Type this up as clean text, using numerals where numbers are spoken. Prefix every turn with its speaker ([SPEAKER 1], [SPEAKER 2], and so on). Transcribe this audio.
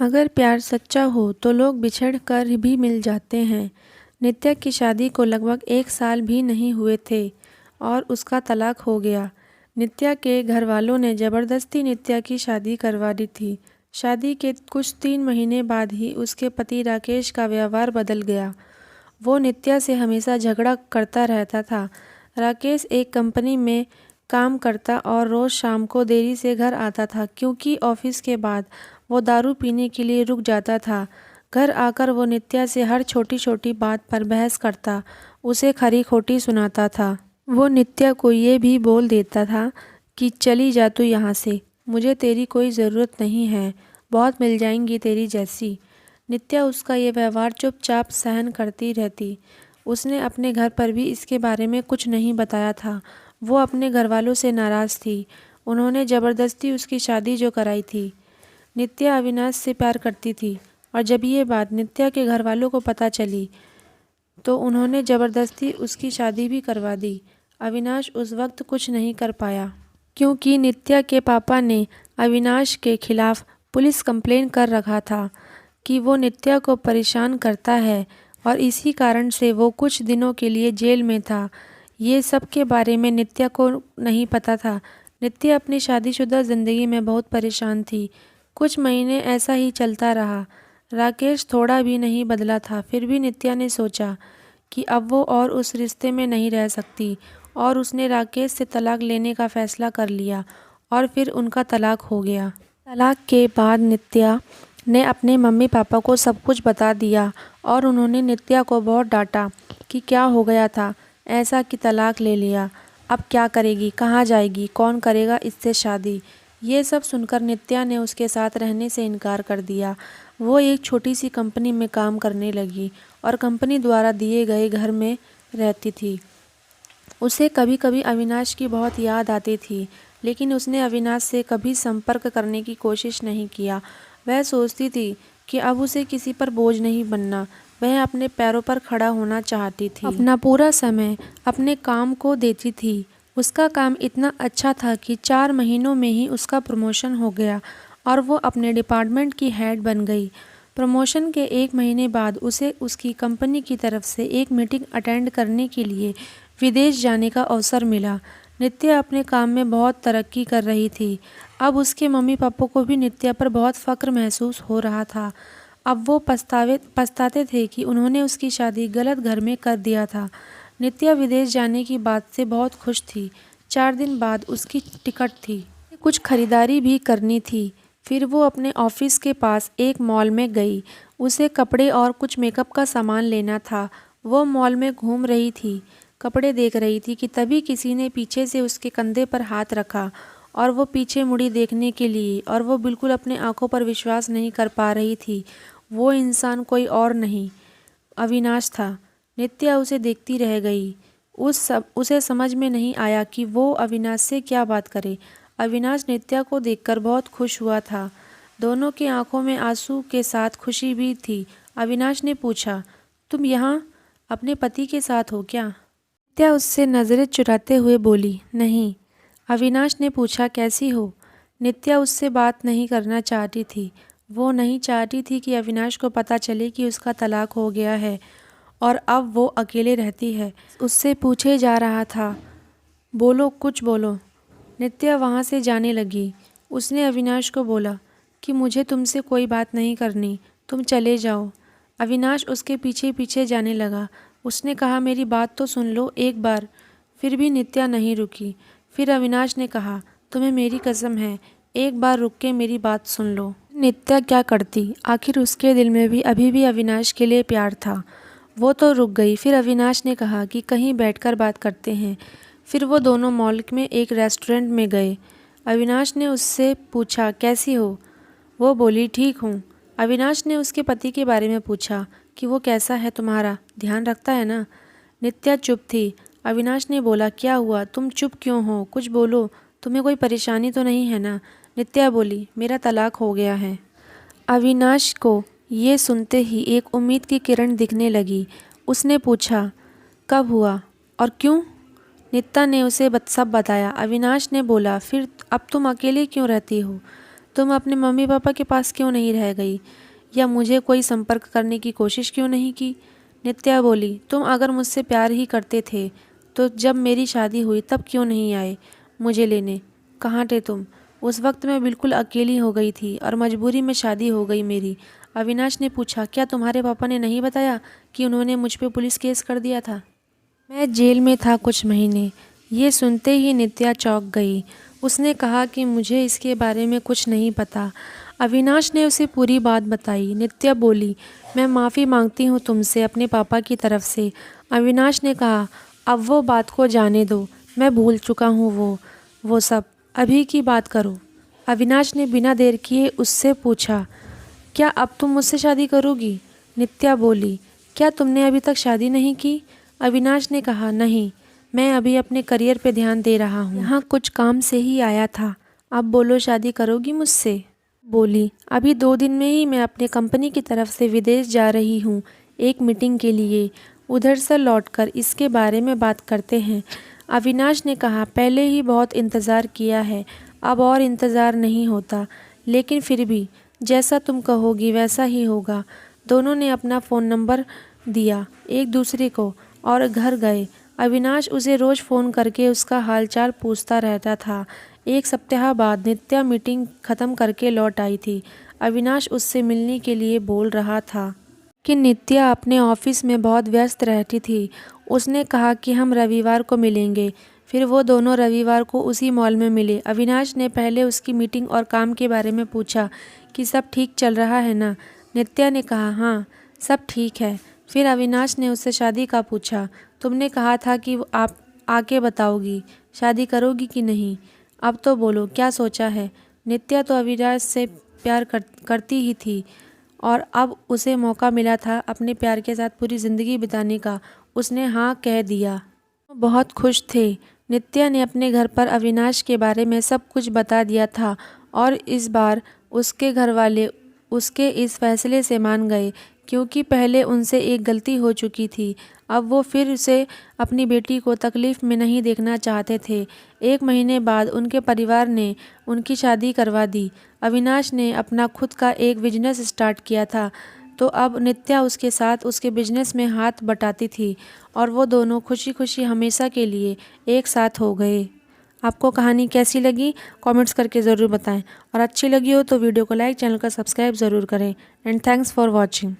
[SPEAKER 1] अगर प्यार सच्चा हो तो लोग बिछड़ कर भी मिल जाते हैं। नित्या की शादी को लगभग 1 साल भी नहीं हुए थे और उसका तलाक हो गया। नित्या के घर वालों ने ज़बरदस्ती नित्या की शादी करवा दी थी। शादी के कुछ 3 महीने बाद ही उसके पति राकेश का व्यवहार बदल गया। वो नित्या से हमेशा झगड़ा करता रहता था। राकेश एक कंपनी में काम करता और रोज़ शाम को देरी से घर आता था क्योंकि ऑफिस के बाद वो दारू पीने के लिए रुक जाता था। घर आकर वो नित्या से हर छोटी छोटी बात पर बहस करता, उसे खरी खोटी सुनाता था। वो नित्या को ये भी बोल देता था कि चली जा तू यहाँ से, मुझे तेरी कोई ज़रूरत नहीं है, बहुत मिल जाएंगी तेरी जैसी। नित्या उसका ये व्यवहार चुपचाप सहन करती रहती। उसने अपने घर पर भी इसके बारे में कुछ नहीं बताया था। वो अपने घर वालों से नाराज़ थी। उन्होंने ज़बरदस्ती उसकी शादी जो कराई थी। नित्या अविनाश से प्यार करती थी और जब ये बात नित्या के घर वालों को पता चली तो उन्होंने ज़बरदस्ती उसकी शादी भी करवा दी। अविनाश उस वक्त कुछ नहीं कर पाया क्योंकि नित्या के पापा ने अविनाश के खिलाफ पुलिस कंप्लेन कर रखा था कि वो नित्या को परेशान करता है और इसी कारण से वो कुछ दिनों के लिए जेल में था। ये सब के बारे में नित्या को नहीं पता था। नित्या अपनी शादीशुदा ज़िंदगी में बहुत परेशान थी। कुछ महीने ऐसा ही चलता रहा। राकेश थोड़ा भी नहीं बदला था। फिर भी नित्या ने सोचा कि अब वो और उस रिश्ते में नहीं रह सकती और उसने राकेश से तलाक लेने का फ़ैसला कर लिया और फिर उनका तलाक हो गया। तलाक के बाद नित्या ने अपने मम्मी पापा को सब कुछ बता दिया और उन्होंने नित्या को बहुत डांटा कि क्या हो गया था ऐसा कि तलाक ले लिया, अब क्या करेगी, कहाँ जाएगी, कौन करेगा इससे शादी। ये सब सुनकर नित्या ने उसके साथ रहने से इनकार कर दिया। वो एक छोटी सी कंपनी में काम करने लगी और कंपनी द्वारा दिए गए घर में रहती थी। उसे कभी कभी अविनाश की बहुत याद आती थी, लेकिन उसने अविनाश से कभी संपर्क करने की कोशिश नहीं किया। वह सोचती थी कि अब उसे किसी पर बोझ नहीं बनना। वह अपने पैरों पर खड़ा होना चाहती थी। अपना पूरा समय अपने काम को देती थी। उसका काम इतना अच्छा था कि 4 महीनों में ही उसका प्रमोशन हो गया और वो अपने डिपार्टमेंट की हेड बन गई। प्रमोशन के 1 महीने बाद उसे उसकी कंपनी की तरफ से एक मीटिंग अटेंड करने के लिए विदेश जाने का अवसर मिला। नित्या अपने काम में बहुत तरक्की कर रही थी। अब उसके मम्मी पापा को भी नित्या पर बहुत फ़ख्र महसूस हो रहा था। अब वो पछताते थे कि उन्होंने उसकी शादी गलत घर में कर दिया था। नित्या विदेश जाने की बात से बहुत खुश थी। 4 दिन बाद उसकी टिकट थी। कुछ खरीदारी भी करनी थी। फिर वो अपने ऑफिस के पास एक मॉल में गई। उसे कपड़े और कुछ मेकअप का सामान लेना था। वो मॉल में घूम रही थी, कपड़े देख रही थी कि तभी किसी ने पीछे से उसके कंधे पर हाथ रखा और वो पीछे मुड़ी देखने के लिए और वो बिल्कुल अपने आंखों पर विश्वास नहीं कर पा रही थी। वो इंसान कोई और नहीं, अविनाश था। नित्या उसे देखती रह गई। उसे समझ में नहीं आया कि वो अविनाश से क्या बात करे। अविनाश नित्या को देखकर बहुत खुश हुआ था। दोनों की आंखों में आंसू के साथ खुशी भी थी। अविनाश ने पूछा, तुम यहाँ अपने पति के साथ हो क्या? नित्या उससे नज़रें चुराते हुए बोली, नहीं। अविनाश ने पूछा, कैसी हो? नित्या उससे बात नहीं करना चाहती थी। वो नहीं चाहती थी कि अविनाश को पता चले कि उसका तलाक हो गया है और अब वो अकेले रहती है। उससे पूछे जा रहा था, बोलो, कुछ बोलो। नित्या वहाँ से जाने लगी। उसने अविनाश को बोला कि मुझे तुमसे कोई बात नहीं करनी, तुम चले जाओ। अविनाश उसके पीछे पीछे जाने लगा। उसने कहा, मेरी बात तो सुन लो एक बार। फिर भी नित्या नहीं रुकी। फिर अविनाश ने कहा, तुम्हें मेरी कसम है, एक बार रुक के मेरी बात सुन लो। नित्या क्या करती? आखिर उसके दिल में भी अभी भी अविनाश के लिए प्यार था। वो तो रुक गई। फिर अविनाश ने कहा कि कहीं बैठकर बात करते हैं। फिर वो दोनों मॉल में एक रेस्टोरेंट में गए। अविनाश ने उससे पूछा, कैसी हो? वो बोली, ठीक हूँ। अविनाश ने उसके पति के बारे में पूछा कि वो कैसा है, तुम्हारा ध्यान रखता है ना? नित्या चुप थी। अविनाश ने बोला, क्या हुआ, तुम चुप क्यों हो, कुछ बोलो, तुम्हें कोई परेशानी तो नहीं है ना? नित्या बोली, मेरा तलाक हो गया है। अविनाश को ये सुनते ही एक उम्मीद की किरण दिखने लगी। उसने पूछा, कब हुआ और क्यों? नित्या ने उसे सब बताया। अविनाश ने बोला, फिर अब तुम अकेले क्यों रहती हो? तुम अपने मम्मी पापा के पास क्यों नहीं रह गई, या मुझे कोई संपर्क करने की कोशिश क्यों नहीं की? नित्या बोली, तुम अगर मुझसे प्यार ही करते थे तो जब मेरी शादी हुई तब क्यों नहीं आए मुझे लेने? कहाँ थे तुम? उस वक्त मैं बिल्कुल अकेली हो गई थी और मजबूरी में शादी हो गई मेरी। अविनाश ने पूछा, क्या तुम्हारे पापा ने नहीं बताया कि उन्होंने मुझ पे पुलिस केस कर दिया था? मैं जेल में था कुछ महीने। ये सुनते ही नित्या चौंक गई। उसने कहा कि मुझे इसके बारे में कुछ नहीं पता। अविनाश ने उसे पूरी बात बताई। नित्या बोली, मैं माफ़ी मांगती हूँ तुमसे अपने पापा की तरफ से। अविनाश ने कहा, अब वो बात को जाने दो, मैं भूल चुका हूँ वो सब। अभी की बात करो। अविनाश ने बिना देर किए उससे पूछा, क्या अब तुम मुझसे शादी करोगी? नित्या बोली, क्या तुमने अभी तक शादी नहीं की? अविनाश ने कहा, नहीं, मैं अभी अपने करियर पे ध्यान दे रहा हूँ। यहाँ कुछ काम से ही आया था। अब बोलो, शादी करोगी मुझसे? बोली, अभी 2 दिन में ही मैं अपने कंपनी की तरफ से विदेश जा रही हूँ एक मीटिंग के लिए। उधर से लौटकर इसके बारे में बात करते हैं। अविनाश ने कहा, पहले ही बहुत इंतज़ार किया है, अब और इंतज़ार नहीं होता, लेकिन फिर भी जैसा तुम कहोगी वैसा ही होगा। दोनों ने अपना फ़ोन नंबर दिया एक दूसरे को और घर गए। अविनाश उसे रोज़ फ़ोन करके उसका हालचाल पूछता रहता था। 1 सप्ताह बाद नित्या मीटिंग ख़त्म करके लौट आई थी। अविनाश उससे मिलने के लिए बोल रहा था कि नित्या अपने ऑफिस में बहुत व्यस्त रहती थी। उसने कहा कि हम रविवार को मिलेंगे। फिर वो दोनों रविवार को उसी मॉल में मिले। अविनाश ने पहले उसकी मीटिंग और काम के बारे में पूछा कि सब ठीक चल रहा है ना? नित्या ने कहा, हाँ, सब ठीक है। फिर अविनाश ने उससे शादी का पूछा। तुमने कहा था कि आप आके बताओगी, शादी करोगी कि नहीं? अब तो बोलो, क्या सोचा है? नित्या तो अविनाश से प्यार करती ही थी और अब उसे मौका मिला था अपने प्यार के साथ पूरी ज़िंदगी बिताने का। उसने हाँ कह दिया। बहुत खुश थे। नित्या ने अपने घर पर अविनाश के बारे में सब कुछ बता दिया था और इस बार उसके घरवाले उसके इस फैसले से मान गए, क्योंकि पहले उनसे एक गलती हो चुकी थी। अब वो फिर से अपनी बेटी को तकलीफ़ में नहीं देखना चाहते थे। 1 महीने बाद उनके परिवार ने उनकी शादी करवा दी। अविनाश ने अपना खुद का एक बिजनेस स्टार्ट किया था, तो अब नित्या उसके साथ उसके बिजनेस में हाथ बटाती थी और वो दोनों खुशी खुशी हमेशा के लिए एक साथ हो गए। आपको कहानी कैसी लगी कमेंट्स करके ज़रूर बताएं, और अच्छी लगी हो तो वीडियो को लाइक, चैनल को सब्सक्राइब ज़रूर करें। And thanks for watching.